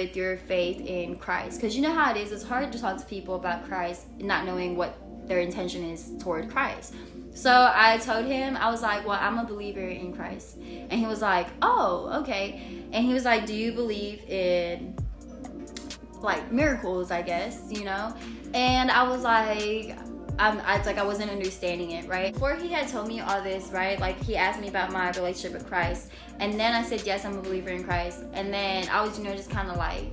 with your faith in Christ. Because you know how it is, it's hard to talk to people about Christ not knowing what their intention is toward Christ. So I told him, I was like, well, I'm a believer in Christ. And he was like, oh, okay. And he was like, do you believe in like miracles, I guess, you know? And I was like, I wasn't understanding it, right? Before he had told me all this, right? Like, he asked me about my relationship with Christ. And then I said, yes, I'm a believer in Christ. And then I was, you know, just kind of like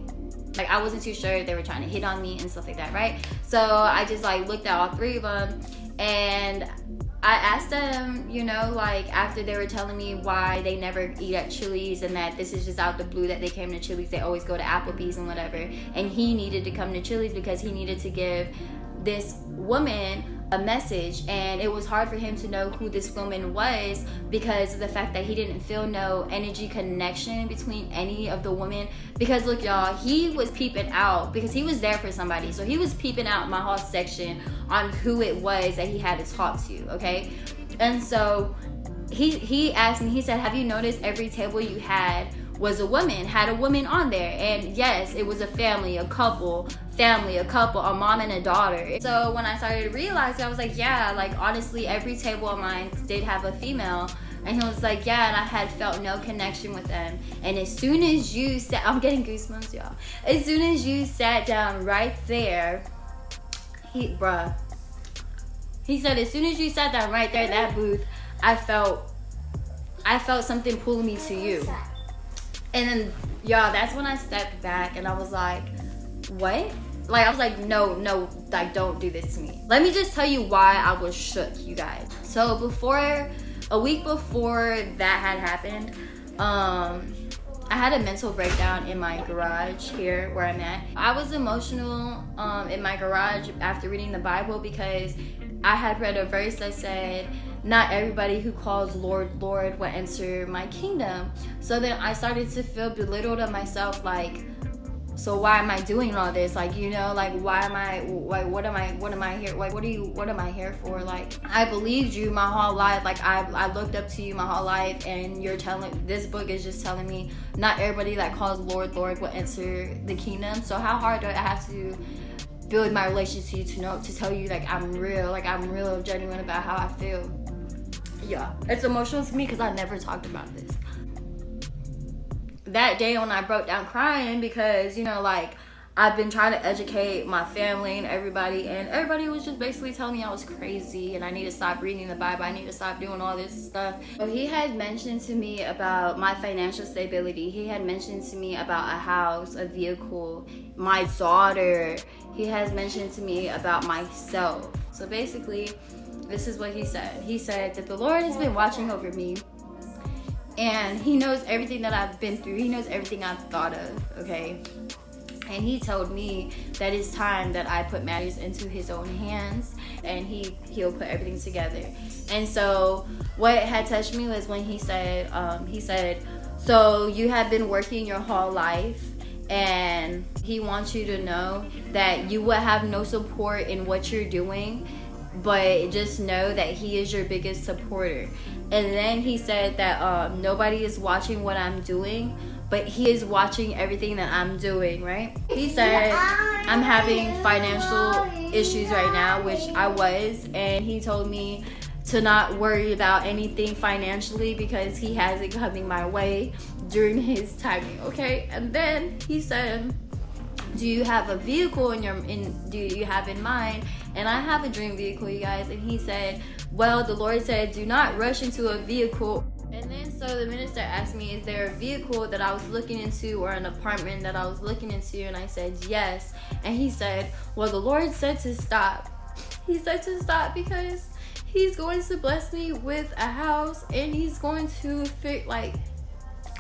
I wasn't too sure if they were trying to hit on me and stuff like that, right? So I just like looked at all three of them, and I asked them, you know, like after they were telling me why they never eat at Chili's and that this is just out the blue that they came to Chili's, they always go to Applebee's and whatever, and he needed to come to Chili's because he needed to give this woman a message, and it was hard for him to know who this woman was because of the fact that he didn't feel no energy connection between any of the women. Because look, y'all, he was peeping out because he was there for somebody, so he was peeping out my whole section on who it was that he had to talk to, okay? And so he asked me, he said, have you noticed every table you had was a woman on there? And yes, it was a family, a couple, a mom and a daughter. So when I started realizing, I was like, yeah, like honestly, every table of mine did have a female. And he was like, yeah, and I had felt no connection with them. And as soon as you sat, I'm getting goosebumps, y'all. As soon as you sat down right there, he said, as soon as you sat down right there at that booth, I felt something pulling me to you. And then, y'all, that's when I stepped back and I was like, what? Like, I was like, no, like, don't do this to me. Let me just tell you why I was shook, you guys. So a week before that had happened, I had a mental breakdown in my garage here where I'm at. I was emotional in my garage after reading the Bible because I had read a verse that said, not everybody who calls Lord, Lord will enter my kingdom. So then I started to feel belittled of myself, like, so why am I doing all this? Like, you know, like, why am I, like, what am I here? Like, what am I here for? Like, I believed you my whole life. Like, I looked up to you my whole life, and this book is just telling me not everybody that calls Lord, Lord will enter the kingdom. So how hard do I have to build my relationship to tell you, like, I'm real genuine about how I feel? Yeah, it's emotional to me because I never talked about this. That day when I broke down crying because, you know, like, I've been trying to educate my family and everybody was just basically telling me I was crazy and I need to stop reading the Bible, I need to stop doing all this stuff. So he had mentioned to me about my financial stability. He had mentioned to me about a house, a vehicle, my daughter. He has mentioned to me about myself. So basically, this is what he said. He said that the Lord has been watching over me and he knows everything that I've been through. He knows everything I've thought of, okay? And he told me that it's time that I put matters into his own hands and he'll put everything together. And so what had touched me was when he said, so you have been working your whole life and he wants you to know that you will have no support in what you're doing, but just know that he is your biggest supporter. And then he said that nobody is watching what I'm doing, but he is watching everything that I'm doing, right? He said I'm having financial issues right now, which I was, and he told me to not worry about anything financially because he has it coming my way during his timing, okay? And then he said, do you have a vehicle do you have in mind? And I have a dream vehicle, you guys. And he said, well, the Lord said, do not rush into a vehicle. And then so the minister asked me, is there a vehicle that I was looking into or an apartment that I was looking into? And I said, yes. And he said, well, the Lord said to stop. He said to stop because he's going to bless me with a house and he's going to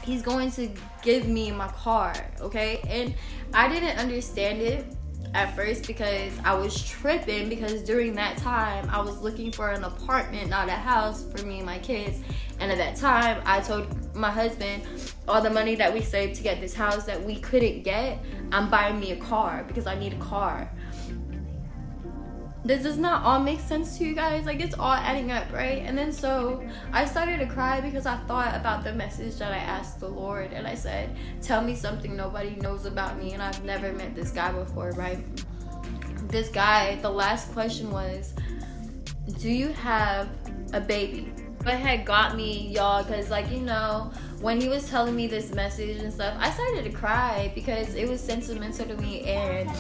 he's going to give me my car, okay? And I didn't understand it at first because I was tripping because during that time I was looking for an apartment, not a house for me and my kids. And at that time I told my husband all the money that we saved to get this house that we couldn't get, I'm buying me a car because I need a car. This does not all make sense to you guys. Like, it's all adding up, right? And then so I started to cry because I thought about the message that I asked the Lord, and I said, tell me something nobody knows about me. And I've never met this guy before, right? This guy, the last question was, do you have a baby? It had got me, y'all, because, like, you know, when he was telling me this message and stuff, I started to cry because it was sentimental to me, and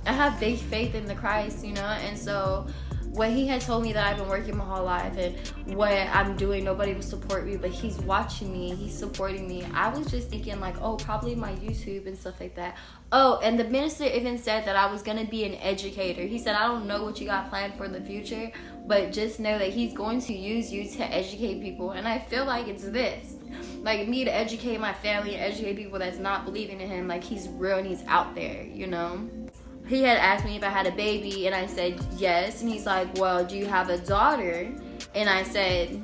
I have big faith in the Christ, you know. And so when he had told me that I've been working my whole life and what I'm doing, nobody will support me, but he's watching me, he's supporting me, I was just thinking like, oh, probably my YouTube and stuff like that. Oh, and the minister even said that I was gonna be an educator. He said, I don't know what you got planned for the future, but just know that he's going to use you to educate people. And I feel like it's this, like, me to educate my family and educate people that's not believing in him. Like, he's real and he's out there, you know. He had asked me if I had a baby, and I said yes. And he's like, well, do you have a daughter? And I said,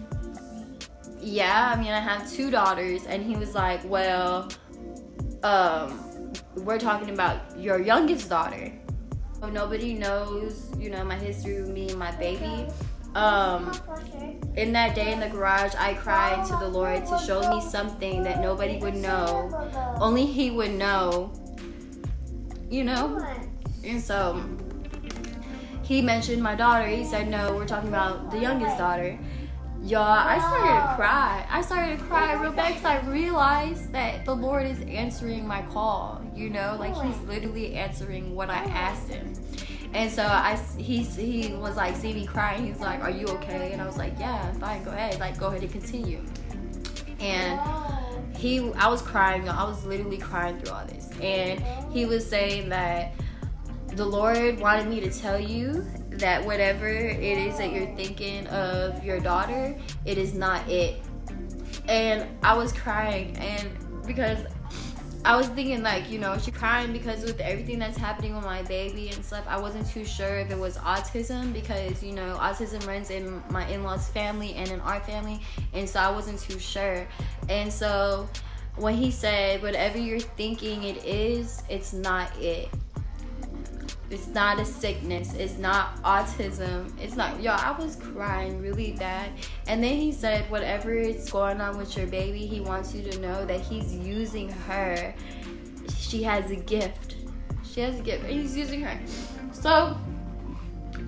yeah, I mean, I have 2 daughters. And he was like, well, we're talking about your youngest daughter. So nobody knows, you know, my history with me and my baby. In that day in the garage, I cried to the Lord to show me something that nobody would know. Only he would know, you know? And so he mentioned my daughter. He said, no, we're talking about the youngest daughter. Y'all, I started to cry. I started to cry real bad because I realized that the Lord is answering my call, you know? Like, he's literally answering what I asked him. And so he was like, see me crying. He's like, are you okay? And I was like, yeah, I'm fine. Go ahead. Like, go ahead and continue. And I was crying. I was literally crying through all this. And he was saying that the Lord wanted me to tell you that whatever it is that you're thinking of your daughter, it is not it. And I was crying, and because I was thinking, like, you know, she's crying because with everything that's happening with my baby and stuff, I wasn't too sure if it was autism, because, you know, autism runs in my in-laws' family and in our family, and so I wasn't too sure. And so when he said, whatever you're thinking it is, it's not it. It's not a sickness. It's not autism. It's not, y'all, I was crying really bad. And then he said, whatever is going on with your baby, he wants you to know that he's using her. She has a gift. She has a gift, and he's using her. So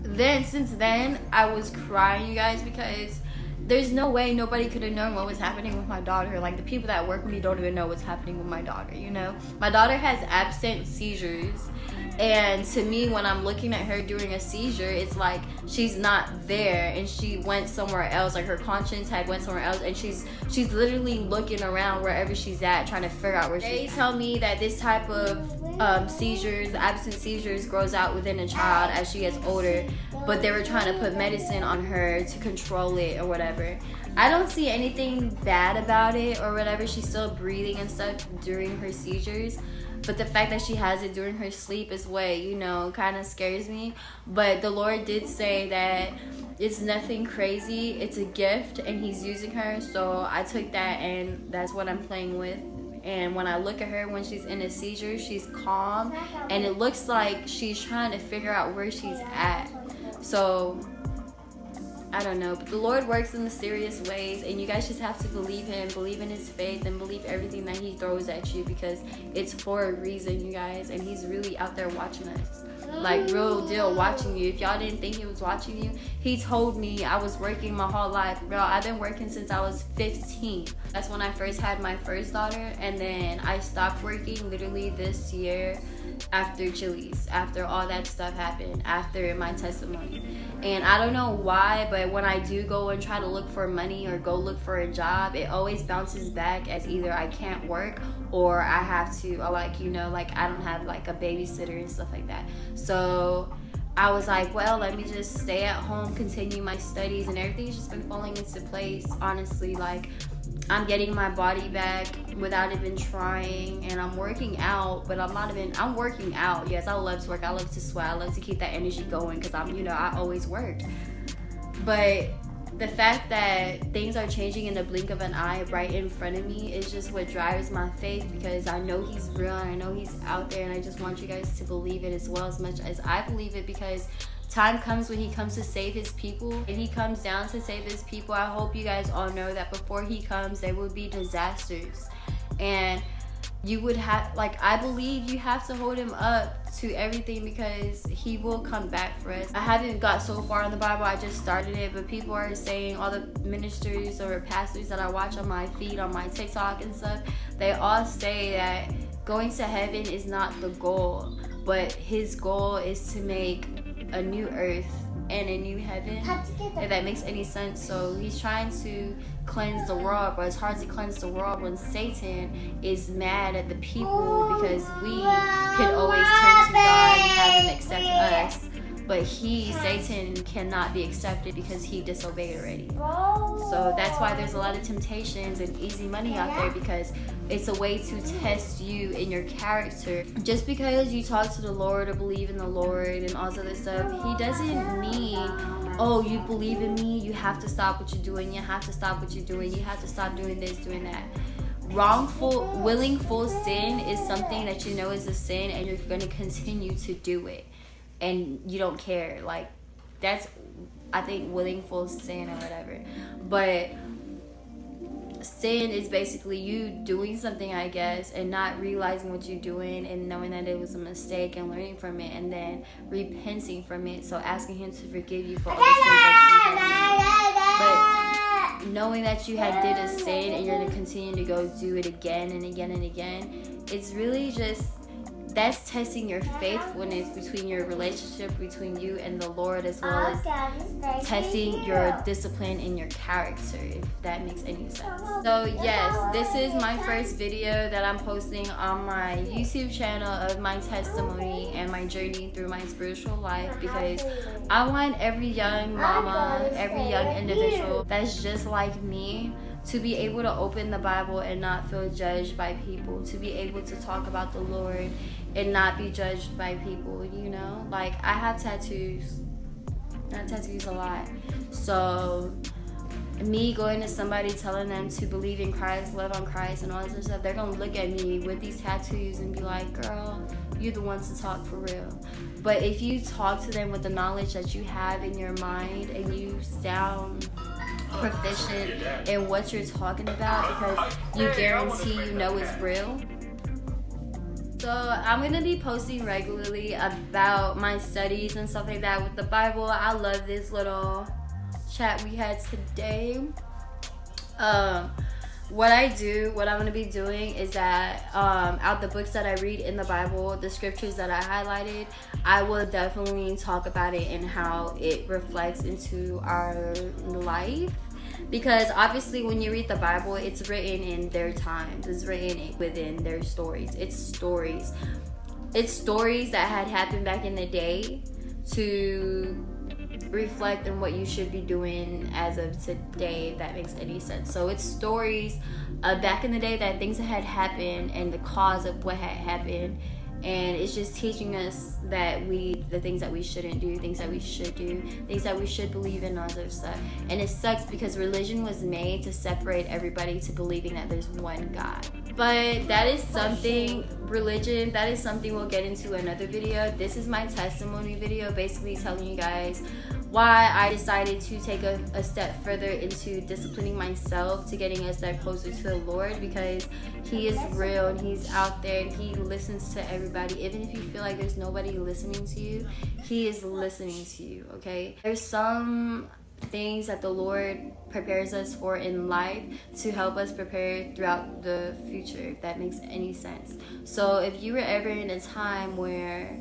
then, since then, I was crying, you guys, because there's no way nobody could have known what was happening with my daughter. Like, the people that work with me don't even know what's happening with my daughter, you know? My daughter has absent seizures. And to me, when I'm looking at her during a seizure, it's like she's not there and she went somewhere else. Like, her conscience had went somewhere else, and she's literally looking around wherever she's at, trying to figure out where she's at. They tell me that this type of seizures, absent seizures, grows out within a child as she gets older, but they were trying to put medicine on her to control it or whatever. I don't see anything bad about it or whatever. She's still breathing and stuff during her seizures. But the fact that she has it during her sleep is what, you know, kind of scares me. But the Lord did say that it's nothing crazy. It's a gift, and he's using her. So I took that, and that's what I'm playing with. And when I look at her when she's in a seizure, she's calm. And it looks like she's trying to figure out where she's at. So I don't know, but the Lord works in mysterious ways, and you guys just have to believe him, believe in his faith, and believe everything that he throws at you, because it's for a reason, you guys, and he's really out there watching us. Like, real deal watching you. If y'all didn't think he was watching you, he told me I was working my whole life. Bro, I've been working since I was 15. That's when I first had my first daughter, and then I stopped working literally this year after Chili's, after all that stuff happened, after my testimony. And I don't know why, but when I do go and try to look for money or go look for a job, it always bounces back as either I can't work or I have to, or like, you know, like I don't have like a babysitter and stuff like that. So I was like, well, let me just stay at home, continue my studies, and everything's just been falling into place, honestly. Like, I'm getting my body back without even trying, and I'm working out, but I'm working out. Yes, I love to work. I love to sweat. I love to keep that energy going because I always work. But the fact that things are changing in the blink of an eye right in front of me is just what drives my faith, because I know he's real and I know he's out there, and I just want you guys to believe it as well, as much as I believe it, because time comes when he comes to save his people, and he comes down to save his people, I hope you guys all know that before he comes, there will be disasters. And you would have, like, I believe you have to hold him up to everything, because he will come back for us. I haven't got so far in the Bible, I just started it, but people are saying, all the ministers or pastors that I watch on my feed, on my TikTok and stuff, they all say that going to heaven is not the goal, but his goal is to make a new earth and a new heaven, if that makes any sense. So he's trying to cleanse the world, but it's hard to cleanse the world when Satan is mad at the people, because we can always turn to God and have him accept us, but Satan cannot be accepted because he disobeyed already. So that's why there's a lot of temptations and easy money out there, because it's a way to test you in your character. Just because you talk to the Lord or believe in the Lord and all this other stuff, he doesn't mean, oh, you believe in me, you have to stop what you're doing, you have to stop what you're doing, you have to stop doing this, doing that. Willful sin is something that you know is a sin, and you're going to continue to do it, and you don't care. Like, that's, I think, willful sin or whatever. But sin is basically you doing something, I guess, and not realizing what you're doing, and knowing that it was a mistake and learning from it, and then repenting from it. So asking him to forgive you for all the sins that you have. But knowing that you had did a sin and you're going to continue to go do it again and again and again, it's really just, that's testing your faithfulness between your relationship between you and the Lord, as well as testing your discipline and your character, if that makes any sense. So yes, this is my first video that I'm posting on my YouTube channel of my testimony and my journey through my spiritual life, because I want every young mama, every young individual that's just like me, to be able to open the Bible and not feel judged by people, to be able to talk about the Lord and not be judged by people, you know? Like, I have tattoos. I have tattoos a lot. So me going to somebody telling them to believe in Christ, love on Christ, and all this other stuff, they're gonna look at me with these tattoos and be like, girl, you're the one to talk for real. But if you talk to them with the knowledge that you have in your mind, and you sound proficient in what you're talking about, because you guarantee you know it's real. So I'm going to be posting regularly about my studies and stuff like that with the Bible. I love this little chat we had today. What I'm going to be doing is that out the books that I read in the Bible, the scriptures that I highlighted, I will definitely talk about it and how it reflects into our life. Because obviously when you read the Bible, it's written in their times. It's written within their stories. It's stories. It's stories that had happened back in the day to reflect on what you should be doing as of today, if that makes any sense. So it's stories back in the day, that things that had happened and the cause of what had happened. And it's just teaching us that the things that we shouldn't do, things that we should do, things that we should believe in, all this other stuff. And it sucks because religion was made to separate everybody to believing that there's one God. But that is something, religion, that is something we'll get into another video. This is my testimony video, basically telling you guys why I decided to take a step further into disciplining myself, to getting a step closer to the Lord, because he is real and he's out there and he listens to everybody. Even if you feel like there's nobody listening to you, he is listening to you, okay? There's some things that the Lord prepares us for in life to help us prepare throughout the future, if that makes any sense. So if you were ever in a time where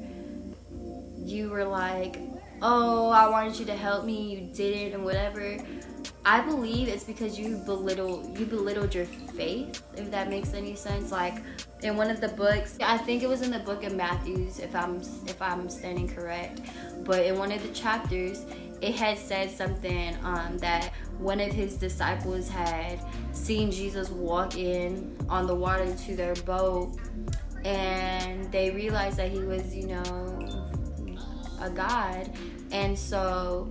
you were like, oh, I wanted you to help me, you didn't, and whatever, I believe it's because you belittled your faith, if that makes any sense. Like in one of the books, I think it was in the book of Matthew, if I'm standing correct, but in one of the chapters, it had said something that one of his disciples had seen Jesus walk in on the water to their boat, and they realized that he was, a god. And so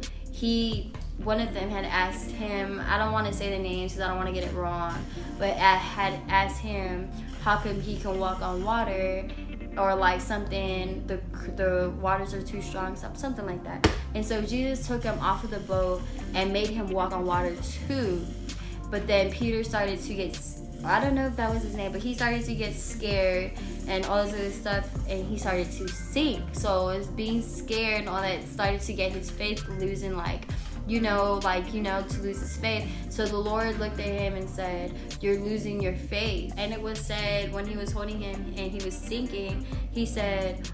one of them had asked him, I don't want to say the names because I don't want to get it wrong, but had asked him how come he can walk on water or like something, the waters are too strong, something like that. And so Jesus took him off of the boat and made him walk on water too. But then Peter started to get, I don't know if that was his name, but he started to get scared and all this other stuff, and he started to sink. So it was being scared and all that started to get his faith losing, to lose his faith. So the Lord looked at him and said, "You're losing your faith." And it was said when he was holding him and he was sinking, he said,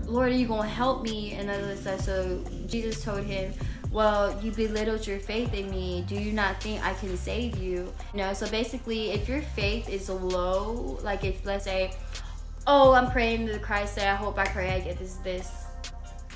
"Lord, are you gonna help me?" And other stuff. So Jesus told him, "Well, you belittled your faith in me. Do you not think I can save you?" So basically, if your faith is low, like if, let's say, oh, I'm praying to Christ that I hope I pray I get this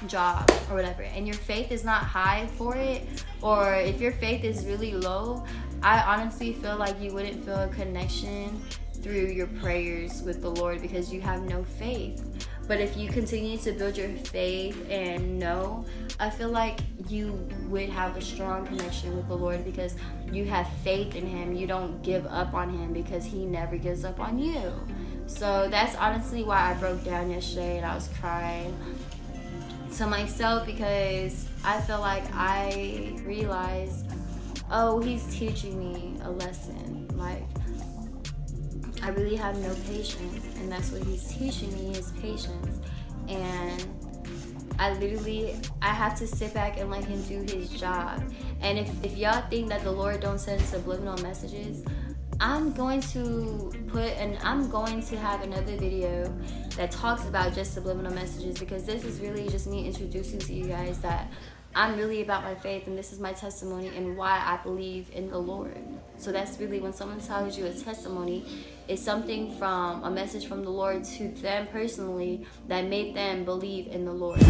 job or whatever, and your faith is not high for it, or if your faith is really low, I honestly feel like you wouldn't feel a connection through your prayers with the Lord because you have no faith. But if you continue to build your faith and know, I feel like you would have a strong connection with the Lord because you have faith in him. You don't give up on him because he never gives up on you. So that's honestly why I broke down yesterday and I was crying to myself, because I feel like I realized, oh, he's teaching me a lesson. Like, I really have no patience, and that's what he's teaching me, is patience. And I have to sit back and let him do his job. And if y'all think that the Lord don't send subliminal messages, I'm going to have another video that talks about just subliminal messages, because this is really just me introducing to you guys that I'm really about my faith, and this is my testimony and why I believe in the Lord. So that's really, when someone tells you a testimony, it's something from a message from the Lord to them personally that made them believe in the Lord.